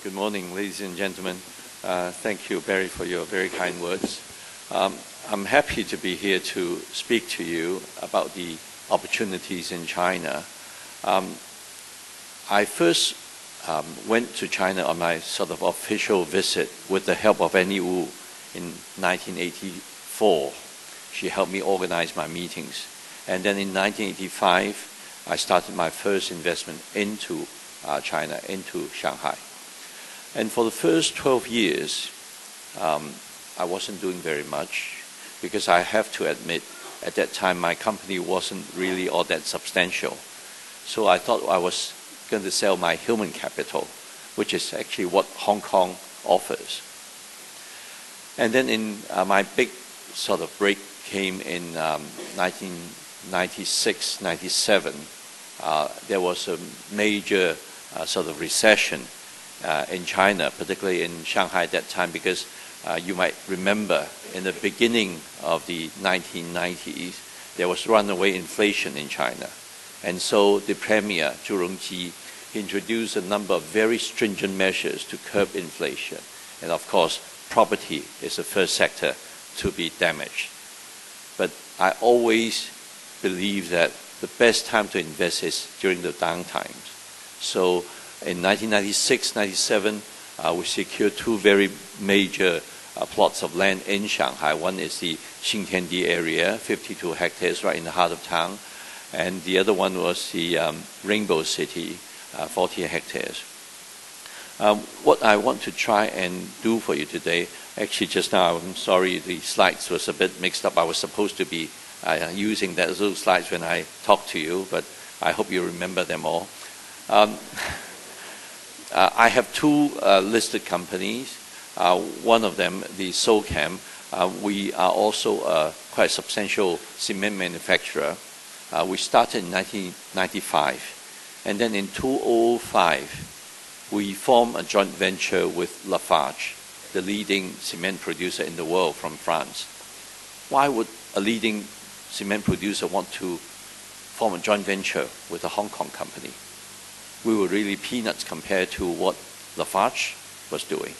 Good morning, ladies and gentlemen. Thank you, Barry, for your very kind words. I'm happy to be here to speak to you about the opportunities in China. I first went to China on my sort of official visit with the help of Annie Wu in 1984. She helped me organize my meetings. And then in 1985, I started my first investment into China, into Shanghai. And for the first 12 years, I wasn't doing very much because I have to admit, at that time, my company wasn't really all that substantial. So I thought I was going to sell my human capital, which is actually what Hong Kong offers. And then in my big sort of break came in 1996, 97. There was a major sort of recession in China, particularly in Shanghai at that time, because you might remember in the beginning of the 1990s, there was runaway inflation in China. And so the Premier, Zhu Rongji, introduced a number of very stringent measures to curb inflation. And of course, property is the first sector to be damaged. But I always believe that the best time to invest is during the down times. So in 1996, 97, we secured two very major plots of land in Shanghai. One is the Xintiandi area, 52 hectares right in the heart of town. And the other one was the Rainbow City, 40 hectares. What I want to try and do for you today, actually just now, I'm sorry, the slides was a bit mixed up. I was supposed to be using those slides when I talked to you, but I hope you remember them all. I have two listed companies. One of them, the SoCam, we are also a quite substantial cement manufacturer. We started in 1995. And then in 2005, we formed a joint venture with Lafarge, the leading cement producer in the world from France. Why would a leading cement producer want to form a joint venture with a Hong Kong company? We were really peanuts compared to what Lafarge was doing.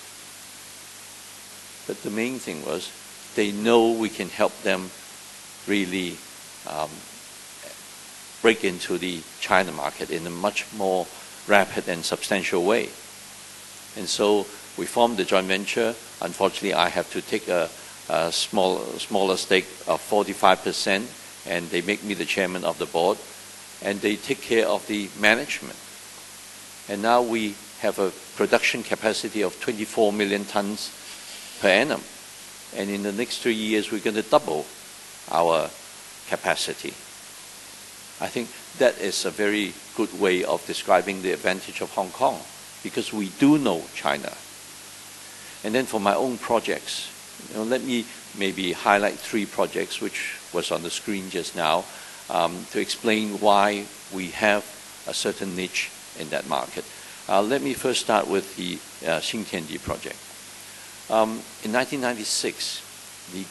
But the main thing was they know we can help them really break into the China market in a much more rapid and substantial way. And so we formed the joint venture. Unfortunately, I have to take a smaller stake of 45%, and they make me the chairman of the board, and they take care of the management. And now we have a production capacity of 24 million tons per annum. And in the next 3 years, we're going to double our capacity. I think that is a very good way of describing the advantage of Hong Kong, because we do know China. And then for my own projects, let me maybe highlight 3 projects, which was on the screen just now, to explain why we have a certain niche in that market. Let me first start with the Xintiandi project. In 1996, the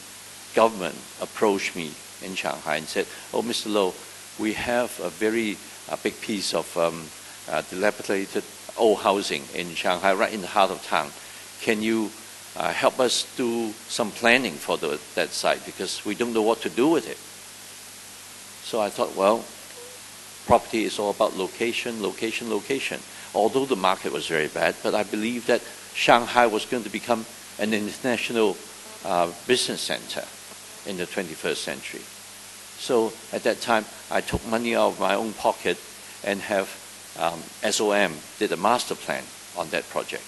government approached me in Shanghai and said, "Oh, Mr. Lo, we have a very big piece of dilapidated old housing in Shanghai, right in the heart of town. Can you help us do some planning for that site, because we don't know what to do with it?" So I thought, well, property is all about location, location, location. Although the market was very bad, but I believe that Shanghai was going to become an international business center in the 21st century. So at that time, I took money out of my own pocket and have SOM did a master plan on that project,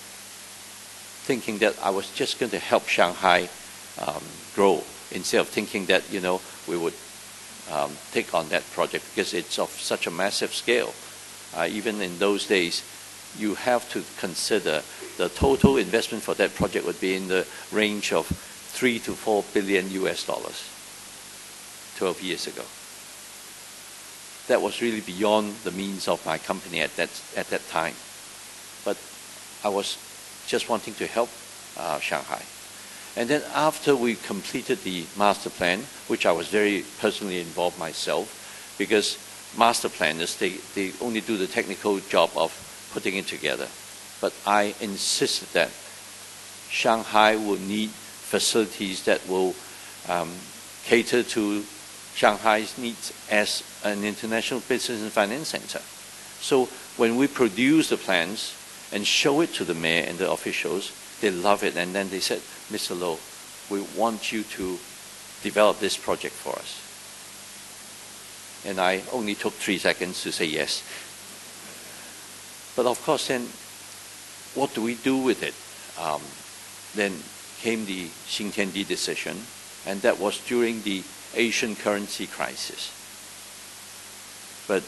thinking that I was just going to help Shanghai grow, instead of thinking that, we would take on that project because it's of such a massive scale. Even in those days, you have to consider the total investment for that project would be in the range of $3 to $4 billion US 12 years ago. That was really beyond the means of my company at that time. But I was just wanting to help Shanghai. And then after we completed the master plan, which I was very personally involved myself, because master planners, they only do the technical job of putting it together. but I insisted that Shanghai will need facilities that will cater to Shanghai's needs as an international business and finance center. So when we produce the plans and show it to the mayor and the officials, they love it. And then they said, Mr. Lo, we want you to develop this project for us. And I only took 3 seconds to say yes. But of course, then, what do we do with it? Then came the Xintiandi decision, and that was during the Asian currency crisis. But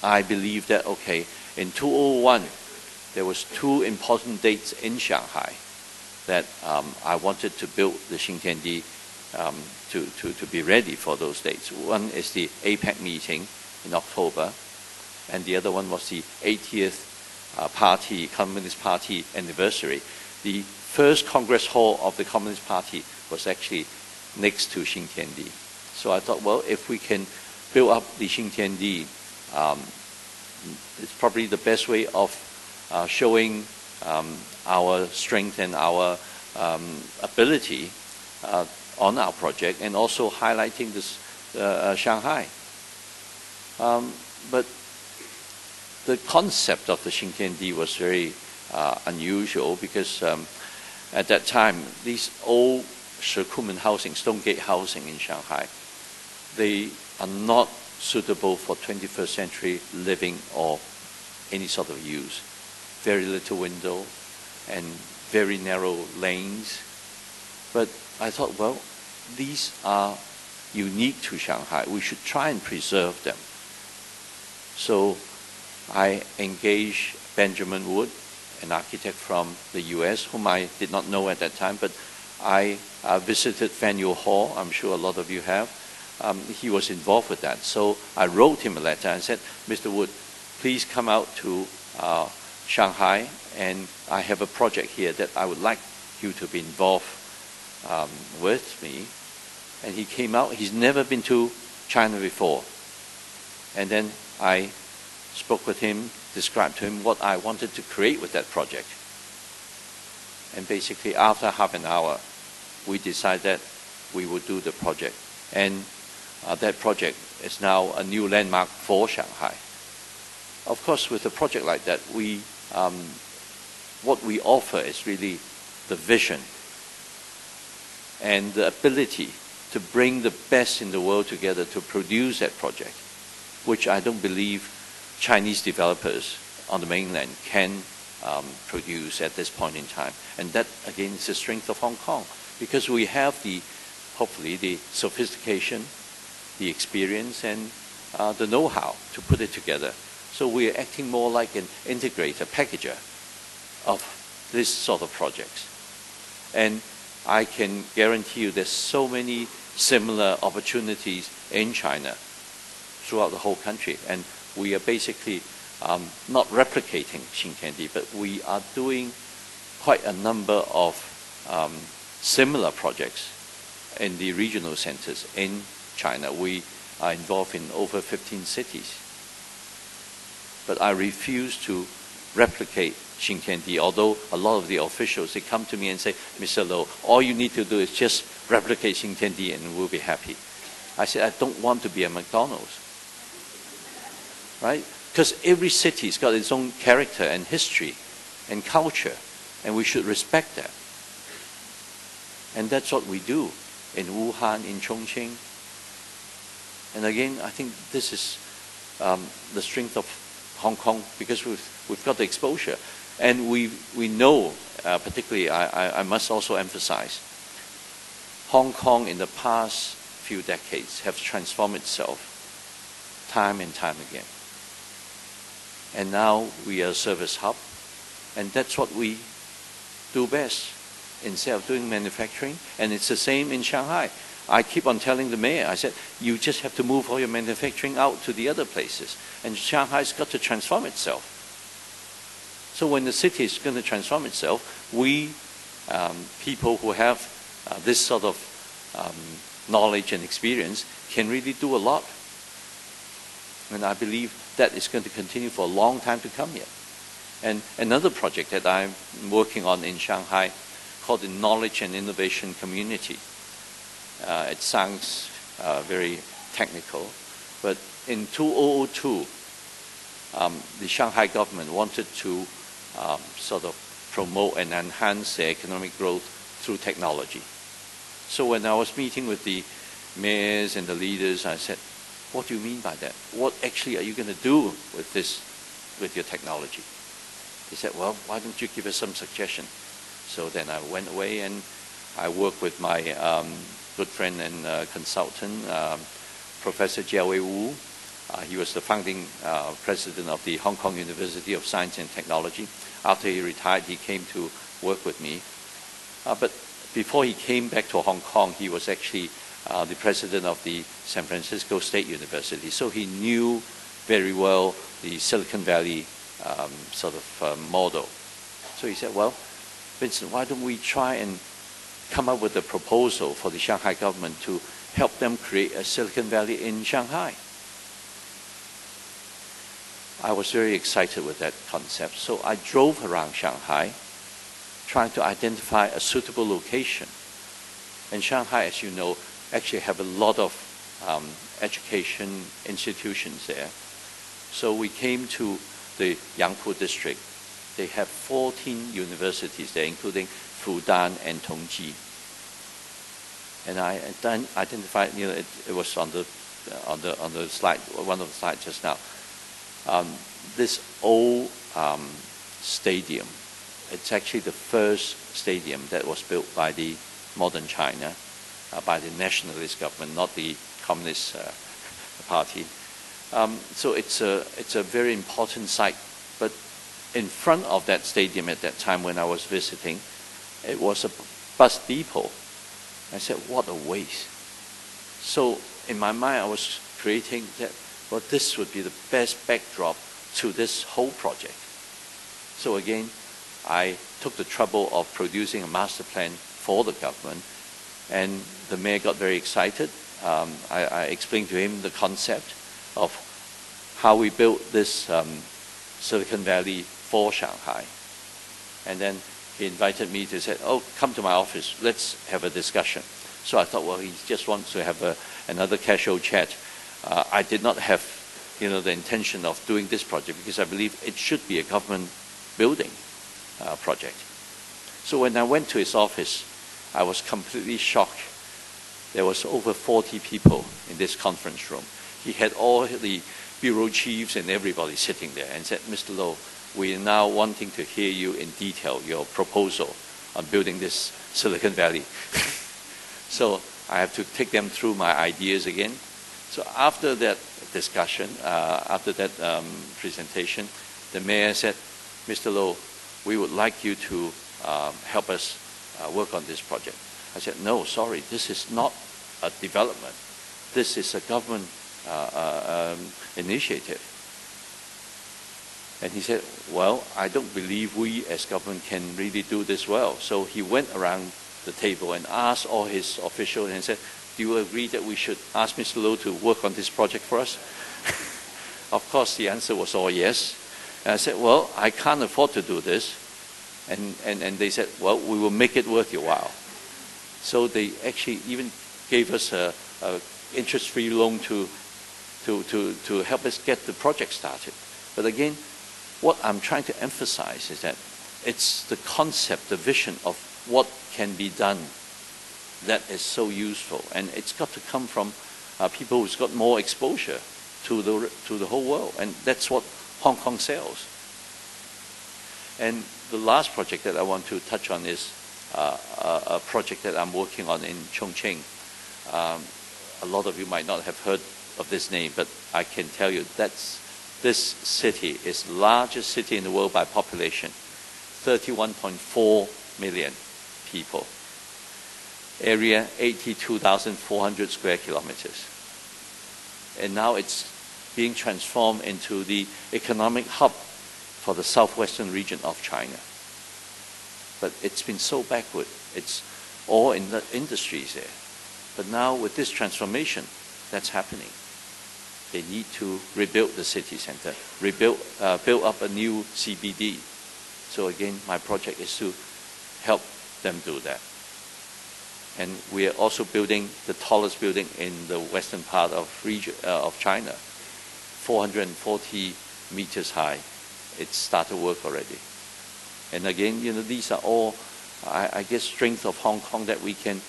I believe that, okay, in 2001, there was 2 important dates in Shanghai that I wanted to build the Xintiandi to be ready for those dates. One is the APEC meeting in October, and the other one was the 80th Communist Party anniversary. The first Congress Hall of the Communist Party was actually next to Xintiandi. So I thought, well, if we can build up the Xintiandi, it's probably the best way of showing our strength and our ability on our project, and also highlighting this Shanghai. But the concept of the Xintiandi was very unusual, because at that time, these old Shikumen housing, Stone Gate housing in Shanghai, they are not suitable for 21st century living or any sort of use. Very little window and very narrow lanes. But I thought, well, these are unique to Shanghai. We should try and preserve them. So I engaged Benjamin Wood, an architect from the US, whom I did not know at that time, but I visited Faneuil Hall. I'm sure a lot of you have. He was involved with that. So I wrote him a letter and said, Mr. Wood, please come out to Shanghai, and I have a project here that I would like you to be involved with me. And he came out. He's never been to China before. And then I spoke with him, described to him what I wanted to create with that project. And basically, after half an hour, we decided that we would do the project. And that project is now a new landmark for Shanghai. Of course, with a project like that, what we offer is really the vision and the ability to bring the best in the world together to produce that project, which I don't believe Chinese developers on the mainland can produce at this point in time. And that, again, is the strength of Hong Kong, because we have hopefully the sophistication, the experience, and the know-how to put it together. So we are acting more like an integrator, packager of this sort of projects. And I can guarantee you there's so many similar opportunities in China throughout the whole country. And we are basically not replicating Xintiandi, but we are doing quite a number of similar projects in the regional centers in China. We are involved in over 15 cities. But I refuse to replicate Xintiandi, although a lot of the officials, they come to me and say, Mr. Lo, all you need to do is just replicate Xintiandi and we'll be happy. I said, I don't want to be a McDonald's. Right? Because every city's got its own character and history and culture, and we should respect that. And that's what we do in Wuhan, in Chongqing. And again, I think this is the strength of Hong Kong, because we've got the exposure. And we know, particularly, I must also emphasize, Hong Kong in the past few decades have transformed itself time and time again. And now we are a service hub, and that's what we do best instead of doing manufacturing. And it's the same in Shanghai. I keep on telling the mayor, I said, you just have to move all your manufacturing out to the other places. And Shanghai's got to transform itself. So when the city is going to transform itself, we, people who have this sort of knowledge and experience, can really do a lot. And I believe that is going to continue for a long time to come yet. And another project that I'm working on in Shanghai called the Knowledge and Innovation Community. It sounds very technical, but in 2002, the Shanghai government wanted to sort of promote and enhance the economic growth through technology. So when I was meeting with the mayors and the leaders, I said, what do you mean by that? What actually are you going to do with this, with your technology? He said, well, why don't you give us some suggestion? So then I went away and I worked with my good friend and consultant, Professor Jiawei Wu. He was the founding president of the Hong Kong University of Science and Technology. After he retired, he came to work with me. But before he came back to Hong Kong, he was actually the president of the San Francisco State University. So he knew very well the Silicon Valley sort of model. So he said, well, Vincent, why don't we try and come up with a proposal for the Shanghai government to help them create a Silicon Valley in Shanghai? I was very excited with that concept. So I drove around Shanghai trying to identify a suitable location. And Shanghai, as you know, actually have a lot of education institutions there. So we came to the Yangpu district. They have 14 universities there, including Fudan and Chongqing. And I then identified, it was on the slide, one of the slides just now. This old stadium, it's actually the first stadium that was built by the modern China, by the nationalist government, not the Communist Party. So it's a very important site. But in front of that stadium at that time when I was visiting, it was a bus depot. I said, what a waste. So in my mind, I was creating that, well, this would be the best backdrop to this whole project. So again, I took the trouble of producing a master plan for the government, and the mayor got very excited. I explained to him the concept of how we built this Silicon Valley for Shanghai. And then he invited me to say, oh, come to my office, let's have a discussion. So I thought, well, he just wants to have another casual chat. I did not have, the intention of doing this project because I believe it should be a government building project. So when I went to his office, I was completely shocked. There was over 40 people in this conference room. He had all the bureau chiefs and everybody sitting there and said, Mr. Lo, we are now wanting to hear you in detail, your proposal on building this Silicon Valley. So I have to take them through my ideas again. So after that discussion, after that presentation, the mayor said, Mr. Lo, we would like you to help us work on this project. I said, no, sorry, this is not a development. This is a government initiative. And he said, well, I don't believe we as government can really do this well. So he went around the table and asked all his officials and said, do you agree that we should ask Mr. Lo to work on this project for us? Of course, the answer was all yes. And I said, well, I can't afford to do this. And they said, well, we will make it worth your while. So they actually even gave us a interest-free loan to help us get the project started. But again, what I'm trying to emphasize is that it's the concept, the vision of what can be done that is so useful. And it's got to come from people who's got more exposure to the whole world. And that's what Hong Kong sells. And the last project that I want to touch on is a project that I'm working on in Chongqing. A lot of you might not have heard of this name, but I can tell you this city is the largest city in the world by population, 31.4 million people. Area 82,400 square kilometers. And now it's being transformed into the economic hub for the southwestern region of China. But it's been so backward. It's all in the industries there. But now with this transformation, that's happening. They need to rebuild the city center, build up a new CBD. So again, my project is to help them do that. And we are also building the tallest building in the western part of China, 440 meters high. It started work already. And again, these are all, I guess, strength of Hong Kong that we can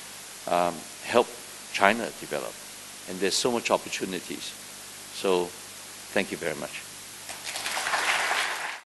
help China develop. And there's so much opportunities. So thank you very much.